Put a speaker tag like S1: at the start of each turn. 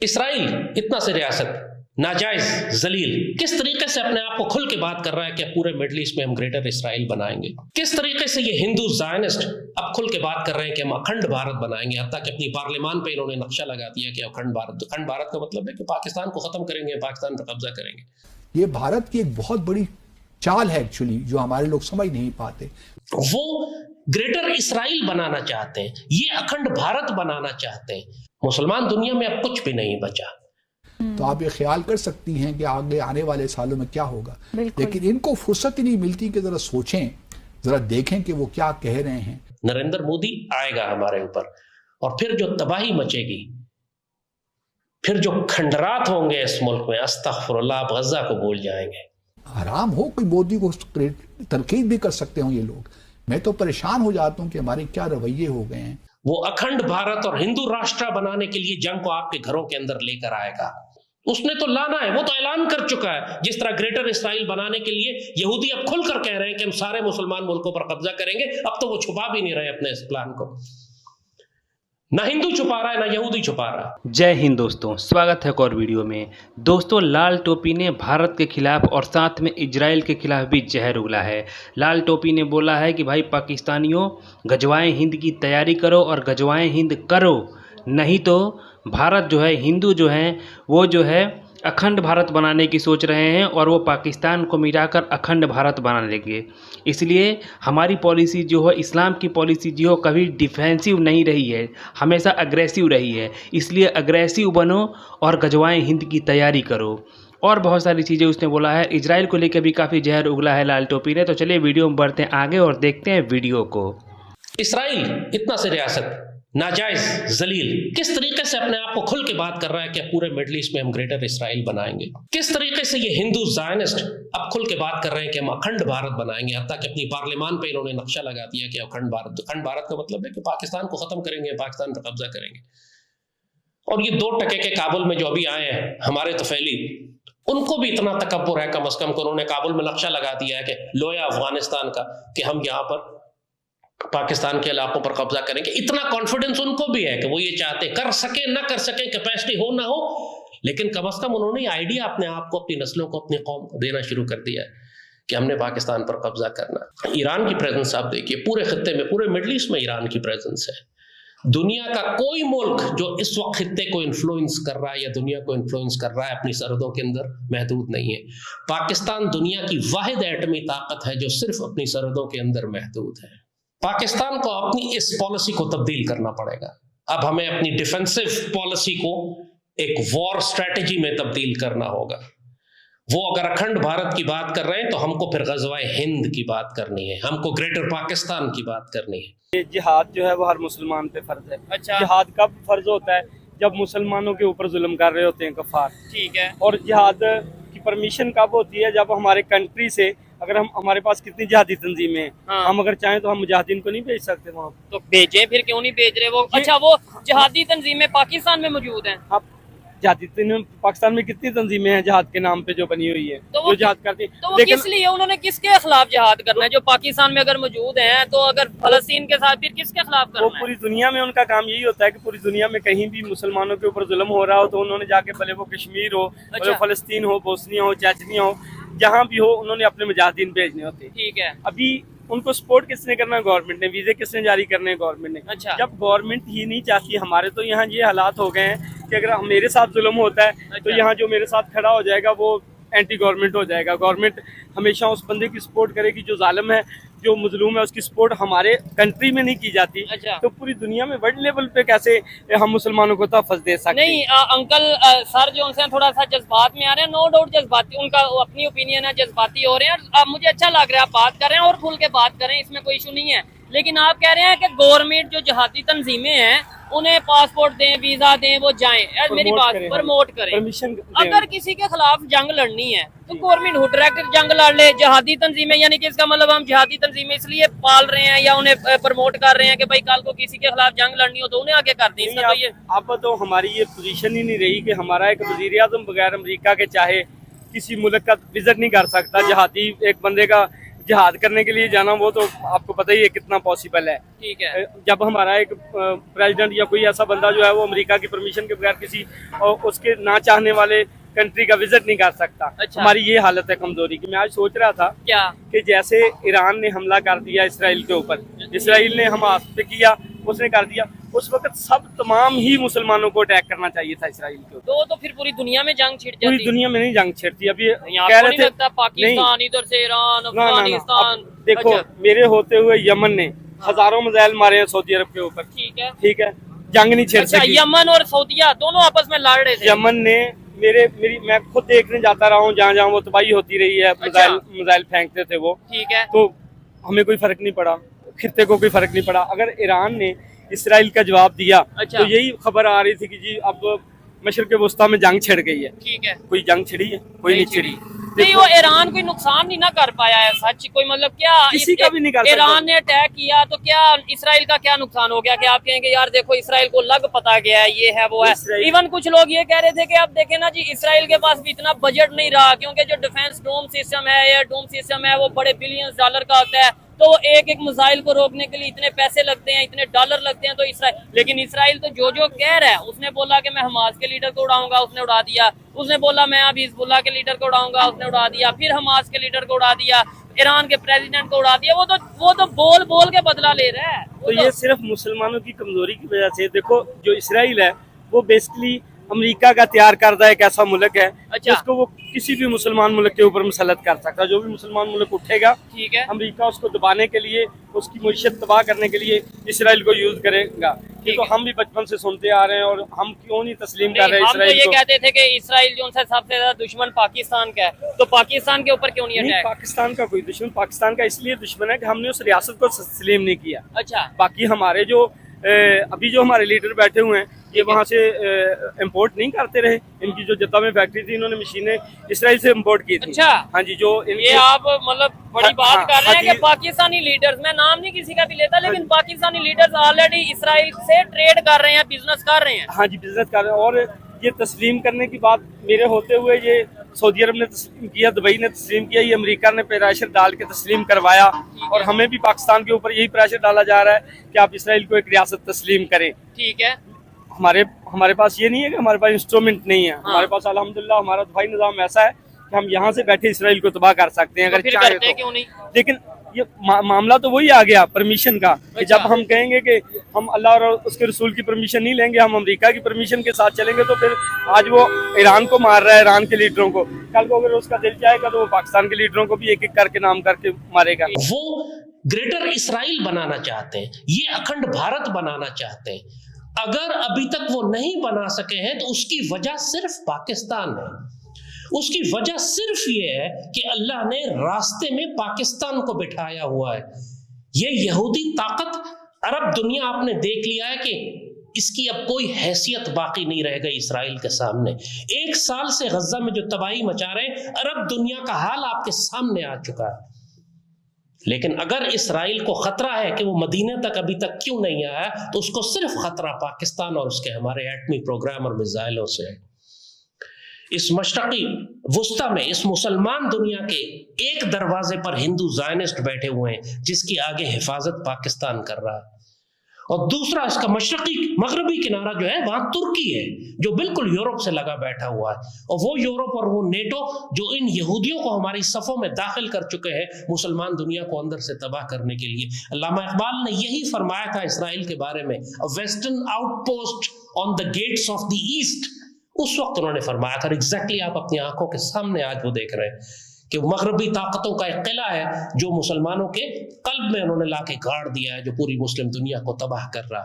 S1: Israel इतना से रियासत नाजायज जलील किस तरीके से अपने आप को खुल के बात कर रहा है कि पूरे मिडिल ईस्ट में हम ग्रेटर इसराइल बनाएंगे। किस तरीके से ये हिंदू ज़ायनिस्ट अब खुल के बात कर रहे हैं कि हम अखंड भारत बनाएंगे। हत्ता कि अपनी पार्लियामान पे इन्होंने नक्शा लगा दिया कि अखंड भारत का मतलब है कि पाकिस्तान को खत्म करेंगे, पाकिस्तान पर कब्जा करेंगे।
S2: ये भारत की एक बहुत बड़ी चाल है एक्चुअली, जो हमारे लोग समझ नहीं पाते।
S1: वो ग्रेटर इसराइल बनाना चाहते हैं, ये अखंड भारत बनाना चाहते हैं। मुसलमान दुनिया में अब कुछ भी नहीं बचा।
S2: तो आप ये ख्याल कर सकती हैं कि आगे आने वाले सालों में क्या होगा। लेकिन इनको फुर्सत ही नहीं मिलती कि जरा सोचें, जरा देखें कि वो क्या कह रहे हैं।
S1: नरेंद्र मोदी आएगा हमारे ऊपर और फिर जो तबाही मचेगी, फिर जो खंडरात होंगे इस मुल्क में, अस्तगफिरुल्लाह, आप गजा को भूल जाएंगे।
S2: आराम हो, कोई मोदी को तनकीद भी कर सकते हो ये लोग। मैं तो परेशान हो जाता हूं कि हमारे क्या रवैये हो गए हैं।
S1: वो अखंड भारत और हिंदू राष्ट्र बनाने के लिए जंग को आपके घरों के अंदर लेकर आएगा। उसने तो लाना है, वो तो ऐलान कर चुका है। जिस तरह ग्रेटर इसराइल बनाने के लिए यहूदी अब खुलकर कह रहे हैं कि हम सारे मुसलमान मुल्कों पर कब्जा करेंगे, अब तो वो छुपा भी नहीं रहे अपने इस प्लान को। ना हिंदू छुपा रहा है, ना यहूदी छुपा रहा है।
S3: जय हिंद दोस्तों, स्वागत है एक और वीडियो में। दोस्तों, लाल टोपी ने भारत के खिलाफ और साथ में इजराइल के खिलाफ भी जहर उगला है। लाल टोपी ने बोला है कि भाई पाकिस्तानियों, गजवाए हिंद की तैयारी करो और गजवाए हिंद करो, नहीं तो भारत जो है, हिंदू जो हैं वो जो है अखंड भारत बनाने की सोच रहे हैं और वो पाकिस्तान को मिटाकर अखंड भारत बना लेंगे। इसलिए हमारी पॉलिसी जो है, इस्लाम की पॉलिसी जो है, कभी डिफेंसिव नहीं रही है, हमेशा अग्रेसिव रही है। इसलिए अग्रेसिव बनो और गजवाए हिंद की तैयारी करो और बहुत सारी चीज़ें उसने बोला है। इजराइल को लेकर भी काफ़ी जहर उगला है लाल टोपी ने। तो चलिए वीडियो में बढ़ते हैं आगे और देखते हैं वीडियो को।
S1: इसराइल इतना से रियासत नाजायज जलील किस तरीके से अपने आप को खुल के बात कर रहा है कि पूरे मिडिल ईस्ट में हम ग्रेटर इसराइल बनाएंगे। किस तरीके से ये हिंदू ज़ायनिस्ट अब खुल के बात कर रहे हैं कि हम अखंड भारत बनाएंगे। हत्ता कि अपनी पार्लियामान पे इन्होंने नक्शा लगा दिया कि अखंड भारत का मतलब है कि पाकिस्तान को खत्म करेंगे, पाकिस्तान पर कब्जा करेंगे। और ये 2 टके के काबुल में जो अभी आए हैं हमारे तफैली, उनको भी इतना तकब्बुर है कम अज कम कि उन्होंने काबुल में नक्शा लगा दिया है कि लोया अफगानिस्तान का, कि हम यहाँ पर पाकिस्तान के इलाकों पर कब्जा करेंगे। इतना कॉन्फिडेंस उनको भी है कि वो ये चाहते, कर सके ना कर सके, कैपेसिटी हो ना हो, लेकिन कम अज कम उन्होंने आइडिया अपने आप को, अपनी नस्लों को, अपनी कौम को देना शुरू कर दिया है कि हमने पाकिस्तान पर कब्जा करना। ईरान की प्रेजेंस आप देखिए, पूरे खत्ते में, पूरे मिडिल ईस्ट में ईरान की प्रेजेंस है। दुनिया का कोई मुल्क जो इस वक्त खत्ते को इन्फ्लुएंस कर रहा है या दुनिया को इन्फ्लुएंस कर रहा है अपनी सरहदों के अंदर, महदूद नहीं है। पाकिस्तान दुनिया की वाहिद एटमी ताकत है जो सिर्फ अपनी सरहदों के अंदर महदूद है। पाकिस्तान को अपनी इस पॉलिसी को तब्दील करना पड़ेगा। अब हमें अपनी डिफेंसिव पॉलिसी को एक वॉर स्ट्रेटेजी में तब्दील करना होगा। वो अगर अखंड भारत की बात कर रहे हैं तो हमको फिर गज़वाए हिंद की बात करनी है, हमको ग्रेटर पाकिस्तान की बात करनी है।
S4: ये जिहाद जो है वो हर मुसलमान पे फर्ज है। अच्छा, जिहाद कब फर्ज होता है? जब मुसलमानों के ऊपर जुल्म कर रहे होते हैं कफार। ठीक है। और जिहाद की परमिशन कब होती है? जब हमारे कंट्री से, अगर हमारे पास कितनी जिहादी तंजीमें हैं, हाँ। हम अगर चाहें तो हम मुजाहिदीन को नहीं भेज सकते वहाँ,
S5: तो भेजें, फिर क्यों नहीं भेज रहे वो? अच्छा, वो जिहादी तंजीमें पाकिस्तान में मौजूद हैं।
S4: आप जिहादी पाकिस्तान में कितनी तंजीमें हैं जिहाद के नाम पे जो बनी हुई है,
S5: तो वो जिहाद करती है। तो वो किस लिए, उन्होंने किसके खिलाफ जिहाद करना है? जो पाकिस्तान में अगर मौजूद हैं, तो अगर फलस्तीन के साथ फिर किसके खिलाफ करना है?
S4: वो पूरी दुनिया में उनका काम यही होता है कि पूरी दुनिया में कहीं भी मुसलमानों के ऊपर जुल्म हो रहा हो तो उन्होंने जाके, भले वो कश्मीर हो, भले फलस्तीन हो, बोस्निया हो, चेचनिया हो, जहाँ भी हो, उन्होंने अपने मुजाहिदीन भेजने होते हैं।
S5: ठीक है।
S4: अभी उनको सपोर्ट किसने करना है? गवर्नमेंट ने। वीजे किसने जारी करने हैं? गवर्नमेंट ने।
S5: अच्छा।
S4: जब गवर्नमेंट ही नहीं चाहती, हमारे तो यहाँ ये हालात हो गए हैं कि अगर मेरे साथ जुल्म होता है, अच्छा, तो यहाँ जो मेरे साथ खड़ा हो जाएगा वो एंटी गवर्नमेंट हो जाएगा। गवर्नमेंट हमेशा उस बंदे की सपोर्ट करेगी जो जालिम है, जो मजलूम है, उसकी सपोर्ट हमारे कंट्री में नहीं की जाती।
S5: अच्छा।
S4: तो पूरी दुनिया में वर्ल्ड लेवल पे कैसे हम मुसलमानों को तहफ़्फ़ुज़ दे सकते?
S5: नहीं अंकल, सर जो उनसे थोड़ा सा जज्बात में आ रहे हैं, नो डाउट जज्बाती, उनका अपनी ओपिनियन है, जज्बाती हो रहे हैं। मुझे अच्छा लग रहा है, आप बात कर रहे हैं और खुल के बात कर रहे हैं, इसमें कोई इशू नहीं है। लेकिन आप कह रहे हैं कि गवर्नमेंट जो जिहादी तंजीमें हैं उन्हें पासपोर्ट दें, वीजा दें, वो जाएं। मेरी बात प्रमोट करें।
S4: परमिशन
S5: अगर किसी के खिलाफ जंग लड़नी है तो गवर्नमेंट हो डायरेक्ट जंग लड़ ले। जिहादी तंजीमें, यानी कि इसका मतलब हम जिहादी तंजीमें इसलिए पाल रहे हैं या उन्हें प्रमोट कर रहे हैं कि भाई कल को किसी के खिलाफ जंग लड़नी हो तो उन्हें आगे कर दें। इसका तो ये
S4: अब तो हमारी ये पोजीशन ही नहीं रही कि हमारा एक वजीर आज़म बगैर अमेरिका के चाहे किसी मुल्क का विजिट नहीं कर सकता। जिहादी एक बंदे का जिहाद करने के लिए जाना वो तो आपको पता ही है कितना पॉसिबल है।
S5: ठीक है।
S4: जब हमारा एक प्रेसिडेंट या कोई ऐसा बंदा जो है वो अमेरिका की परमिशन के बगैर किसी उसके ना चाहने वाले कंट्री का विजिट नहीं कर सकता।
S5: अच्छा।
S4: हमारी ये हालत है कमजोरी की। मैं आज सोच रहा था
S5: क्या
S4: कि जैसे ईरान ने हमला कर दिया इसराइल के ऊपर, इसराइल ने हमास पे किया, उसने कर दिया, उस वक्त सब तमाम ही मुसलमानों को अटैक करना चाहिए था इसराइल के ऊपर।
S5: तो फिर पूरी दुनिया में जंग छिड़
S4: पूरी
S5: जाती।
S4: दुनिया में नहीं जंग छिड़ती। अभी
S5: यहाँ
S4: कह
S5: को
S4: रहे
S5: नहीं
S4: थे
S5: लगता पाकिस्तान इधर से ईरान,
S4: ना, ना, ना,
S5: अफगानिस्तान।
S4: अब देखो
S5: अच्छा।
S4: मेरे होते हुए यमन ने हजारों मिसाइल मारे हैं सऊदी अरब के ऊपर।
S5: ठीक है।
S4: ठीक है, जंग नहीं छिड़
S5: अच्छा,
S4: सकी।
S5: यमन और सऊदीया दोनों आपस में लड़ रहे थे।
S4: यमन ने मैं खुद देखने जाता रहा हूँ, जहाँ जहाँ वो तबाही होती रही है,
S5: अच्छा।
S4: मिसाइल फेंकते थे वो।
S5: ठीक है।
S4: तो हमें कोई फर्क नहीं पड़ा, खित्ते को कोई फर्क नहीं पड़ा। अगर ईरान ने इसराइल का जवाब दिया
S5: अच्छा।
S4: तो यही खबर आ रही थी कि जी अब मशरिक़ वस्ता में जंग छिड़ गई है।
S5: ठीक है।
S4: कोई जंग छिड़ी है? कोई नहीं छिड़ी।
S5: नहीं, वो ईरान कोई नुकसान नहीं ना कर पाया है सच। कोई मतलब क्या
S4: किसी का भी नहीं कर सकता।
S5: ईरान ने अटैक किया तो क्या इसराइल का क्या नुकसान हो गया कि आप कहेंगे यार देखो इसराइल को लग पता गया है, ये है वो है। इवन कुछ लोग ये कह रहे थे कि आप देखें ना जी, इसराइल के पास भी इतना बजट नहीं रहा, क्योंकि जो डिफेंस डोम सिस्टम है, एयर डोम सिस्टम है, वो बड़े बिलियंस डॉलर का होता है। तो एक एक मिसाइल को रोकने के लिए इतने पैसे लगते हैं, इतने डॉलर लगते हैं। तो इसराइल तो जो कह रहा है, उसने बोला कि मैं हमास के लीडर को उड़ाऊंगा, उसने उड़ा दिया। उसने बोला मैं अब हिजबुल्लाह के लीडर को उड़ाऊंगा, उसने उड़ा दिया। फिर हमास के लीडर को उड़ा दिया, ईरान के प्रेसिडेंट को उड़ा दिया। वो तो बोल बोल के बदला ले रहा है।
S4: तो ये सिर्फ मुसलमानों की कमजोरी की वजह से। देखो जो इसराइल है वो बेसिकली अमेरिका का तैयार करदा एक ऐसा मुल्क है जिसको वो किसी भी मुसलमान मुल्क के ऊपर मुसलत कर सकता है। जो भी मुसलमान मुल्क उठेगा,
S5: ठीक है,
S4: अमेरिका उसको दबाने के लिए, उसकी मईशत तबाह करने के लिए इसराइल को यूज करेगा। तो हम भी बचपन से सुनते आ रहे हैं और हम क्यों नहीं तस्लीम कर रहे हैं इसराइल को।
S5: हम तो ये कहते थे कि इसराइल जो है सबसे ज्यादा दुश्मन पाकिस्तान का है, तो पाकिस्तान के ऊपर क्यों नहीं अटैक?
S4: पाकिस्तान का कोई दुश्मन, पाकिस्तान का इसलिए दुश्मन है कि हमने उस रियासत को तस्लीम नहीं किया।
S5: अच्छा।
S4: बाकी हमारे जो अभी जो हमारे लीडर बैठे हुए हैं, ये वहाँ से इंपोर्ट नहीं करते रहे। इनकी जो जद्दा में फैक्ट्री थी, इन्होंने मशीनें इसराइल से इंपोर्ट की थी।
S5: अच्छा।
S4: हाँ जी, जो
S5: ये आप मतलब बड़ी बात कर रहे हैं कि
S4: हाँ
S5: पाकिस्तानी लीडर्स, मैं नाम नहीं किसी का भी लेता, लेकिन पाकिस्तानी लीडर्स ऑलरेडी इसराइल से ट्रेड कर रहे हैं, बिजनेस कर रहे हैं।
S4: हाँ जी, बिजनेस कर रहे हैं। और ये तस्लीम करने की बात मेरे होते हुए ये सऊदी अरब ने तस्लीम किया, दुबई ने तस्लीम किया, ये अमेरिका ने प्रेशर डाल के तस्लीम करवाया। और हमें भी पाकिस्तान के ऊपर यही प्रेशर डाला जा रहा है कि आप इसराइल को एक रियासत तस्लीम करें।
S5: ठीक है।
S4: हमारे पास ये नहीं है कि हमारे पास इंस्ट्रूमेंट नहीं है। हमारे पास अल्हम्दुलिल्लाह हमारा दफाई निज़ाम ऐसा है कि हम यहाँ से बैठे इसराइल को तबाह कर सकते हैं अगर चाहे तो।
S5: क्यों नहीं?
S4: लेकिन ये मामला तो वही आ गया परमिशन का कि जब हम कहेंगे कि हम अल्लाह और उसके रसूल की परमिशन नहीं लेंगे, हम अमेरिका की परमिशन के साथ चलेंगे, तो फिर आज वो ईरान को मार रहा है, ईरान के लीडरों को, कल को अगर उसका दिल चाहेगा तो वो पाकिस्तान के लीडरों को भी एक एक करके नाम करके मारेगा।
S1: वो ग्रेटर इसराइल बनाना चाहते हैं, ये अखंड भारत बनाना चाहते हैं। अगर अभी तक वो नहीं बना सके हैं तो उसकी वजह सिर्फ पाकिस्तान है। उसकी वजह सिर्फ ये है कि अल्लाह ने रास्ते में पाकिस्तान को बिठाया हुआ है। ये यहूदी ताकत अरब दुनिया आपने देख लिया है कि इसकी अब कोई हैसियत बाकी नहीं रह गई इसराइल के सामने। 1 साल से गजा में जो तबाही मचा रहे हैं, अरब दुनिया का हाल आपके सामने आ चुका है। लेकिन अगर इसराइल को खतरा है कि वो मदीने तक अभी तक क्यों नहीं आया, तो उसको सिर्फ खतरा पाकिस्तान और उसके हमारे एटमी प्रोग्राम और मिसाइलों से है। इस मशरक़ी वुस्ता में इस मुसलमान दुनिया के एक दरवाजे पर हिंदू ज़ायनिस्ट बैठे हुए हैं जिसकी आगे हिफाजत पाकिस्तान कर रहा है, और दूसरा इसका मशरक़ी मगरबी किनारा जो है वहां तुर्की है जो बिल्कुल यूरोप से लगा बैठा हुआ है। और वो यूरोप और वो नेटो जो इन यहूदियों को हमारी सफ़ों में दाखिल कर चुके हैं मुसलमान दुनिया को अंदर से तबाह करने के लिए। अल्लामा इकबाल ने यही फरमाया था इसराइल के बारे में, a western outpost on the gates of the east. उस वक्त उन्होंने फरमाया था, एग्जैक्टली आप अपनी आंखों के सामने आज वो देख रहे हैं कि मगरबी ताकतों का एक किला है जो मुसलमानों के कल्ब में उन्होंने लाके गाड़ दिया है, जो पूरी मुस्लिम दुनिया को तबाह कर रहा है।